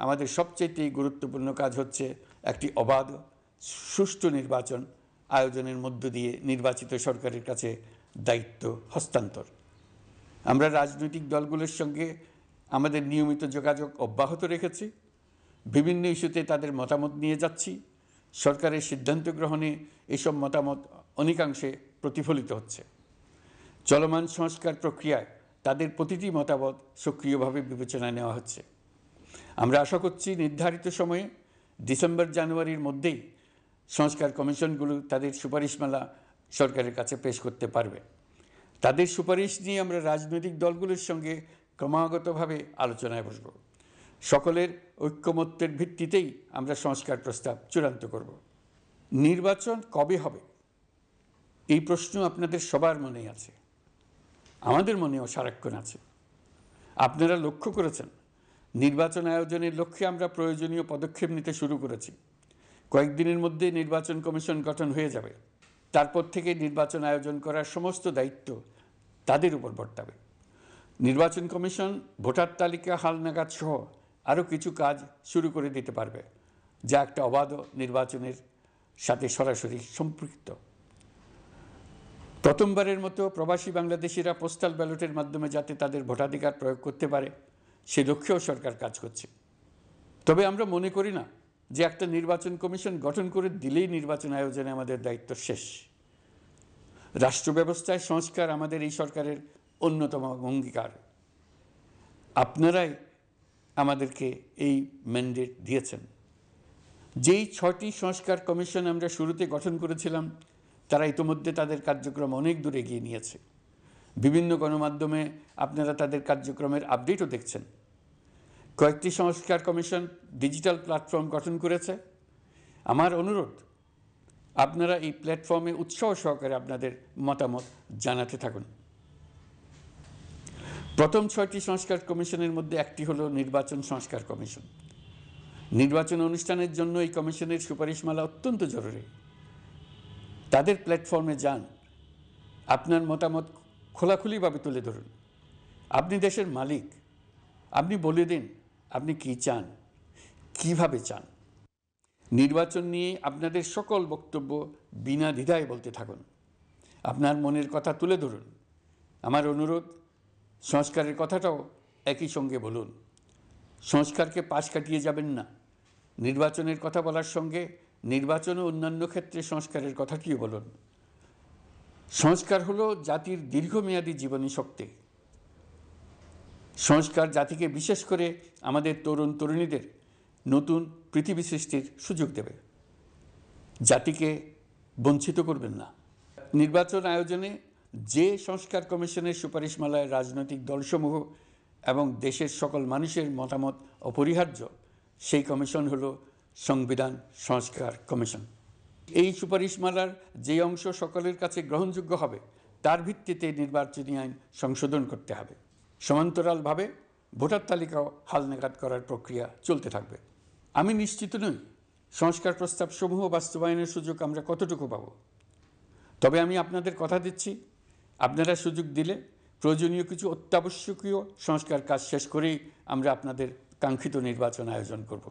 আমাদের সবচেয়ে গুরুত্বপূর্ণ কাজ হচ্ছে একটি অবাধ সুষ্ঠু নির্বাচন আয়োজনের মধ্য দিয়ে নির্বাচিত সরকারের কাছে দায়িত্ব হস্তান্তর। আমরা রাজনৈতিক দলগুলোর সঙ্গে আমাদের নিয়মিত যোগাযোগ অব্যাহত রেখেছি, বিভিন্ন ইস্যুতে তাদের মতামত নিয়ে যাচ্ছি। সরকারের সিদ্ধান্ত গ্রহণে এসব মতামত অনেকাংশে প্রতিফলিত হচ্ছে। চলমান সংস্কার প্রক্রিয়ায় তাদের প্রতিটি মতামত সক্রিয়ভাবে বিবেচনায় নেওয়া হচ্ছে। আমরা আশা করছি নির্ধারিত সময়ে ডিসেম্বর-জানুয়ারির মধ্যেই সংস্কার কমিশনগুলো তাদের সুপারিশমালা সরকারের কাছে পেশ করতে পারবে। তাদের সুপারিশ নিয়ে আমরা রাজনৈতিক দলগুলোর সঙ্গে ক্রমাগতভাবে আলোচনায় বসব। সকলের ঐক্যমত্যের ভিত্তিতেই আমরা সংস্কার প্রস্তাব চূড়ান্ত করব। নির্বাচন কবে হবে এই প্রশ্ন আপনাদের সবার মনেই আছে, আমাদের মনেও সারাক্ষণ আছে। আপনারা লক্ষ্য করেছেন নির্বাচন আয়োজনের লক্ষ্যে আমরা প্রয়োজনীয় পদক্ষেপ নিতে শুরু করেছি। কয়েকদিনের মধ্যে নির্বাচন কমিশন গঠন হয়ে যাবে। তারপর থেকে নির্বাচন আয়োজন করার সমস্ত দায়িত্ব তাদের উপর বর্তাবে। নির্বাচন কমিশন ভোটার তালিকা হালনাগাদ সহ আরও কিছু কাজ শুরু করে দিতে পারবে, যা একটা অবাধ নির্বাচনের সাথে সরাসরি সম্পৃক্ত। প্রথমবারের মতো প্রবাসী বাংলাদেশিরা পোস্টাল ব্যালটের মাধ্যমে যাতে তাদের ভোটাধিকার প্রয়োগ করতে পারে সে লক্ষ্যেও সরকার কাজ করছে। তবে আমরা মনে করি না যে একটা নির্বাচন কমিশন গঠন করে দিলেই নির্বাচন আয়োজনে আমাদের দায়িত্ব শেষ। রাষ্ট্র ব্যবস্থায় সংস্কার আমাদের এই সরকারের অন্যতম অঙ্গীকার। আপনারাই আমাদেরকে এই ম্যান্ডেট দিয়েছেন। যেই 6টি সংস্কার কমিশন আমরা শুরুতে গঠন করেছিলাম তারা ইতিমধ্যে তাদের কার্যক্রম অনেক দূর এগিয়ে নিয়েছে। বিভিন্ন গণমাধ্যমে আপনারা তাদের কার্যক্রমের আপডেটও দেখছেন। কয়েকটি সংস্কার কমিশন ডিজিটাল প্ল্যাটফর্ম গঠন করেছে। আমার অনুরোধ, আপনারা এই প্ল্যাটফর্মে উৎসাহ সহকারে আপনাদের মতামত জানাতে থাকুন। প্রথম 6টি সংস্কার কমিশনের মধ্যে একটি হলো নির্বাচন সংস্কার কমিশন। নির্বাচন অনুষ্ঠানের জন্য এই কমিশনের সুপারিশমালা অত্যন্ত জরুরি। তাদের প্ল্যাটফর্মে যান, আপনার মতামত খোলাখুলিভাবে তুলে ধরুন। আপনি দেশের মালিক, আপনি বলে দিন আপনি কি চান, কিভাবে চান। নির্বাচন নিয়ে আপনাদের সকল বক্তব্য বিনা দ্বিধায় বলতে থাকুন। আপনার মনের কথা তুলে ধরুন। আমার অনুরোধ, সংস্কারের কথাটাও একই সঙ্গে বলুন। সংস্কারকে পাশ কাটিয়ে যাবেন না। নির্বাচনের কথা বলার সঙ্গে নির্বাচন ও অন্যান্য ক্ষেত্রে সংস্কারের কথাটিও বলুন। সংস্কার হলো জাতির দীর্ঘমেয়াদী জীবনী শক্তি। সংস্কার জাতিকে, বিশেষ করে আমাদের তরুণ তরুণীদের নতুন পৃথিবী সৃষ্টির সুযোগ দেবে। জাতিকে বঞ্চিত করবেন না। নির্বাচন আয়োজনে যে সংস্কার কমিশনের সুপারিশমালায় রাজনৈতিক দলসমূহ এবং দেশের সকল মানুষের মতামত অপরিহার্য, সেই কমিশন হলো সংবিধান সংস্কার কমিশন। এই সুপারিশমালার যে অংশ সকলের কাছে গ্রহণযোগ্য হবে তার ভিত্তিতে নির্বাচনী আইন সংশোধন করতে হবে। সমান্তরালভাবে ভোটার তালিকাও হালনাগাদ করার প্রক্রিয়া চলতে থাকবে। আমি নিশ্চিত নই সংস্কার প্রস্তাবসমূহ বাস্তবায়নের সুযোগ আমরা কতটুকু পাব। তবে আমি আপনাদের কথা দিচ্ছি, আপনারা সুযোগ দিলে প্রয়োজনীয় কিছু অত্যাবশ্যকীয় সংস্কার কাজ শেষ করেই আমরা আপনাদের কাঙ্ক্ষিত নির্বাচন আয়োজন করব।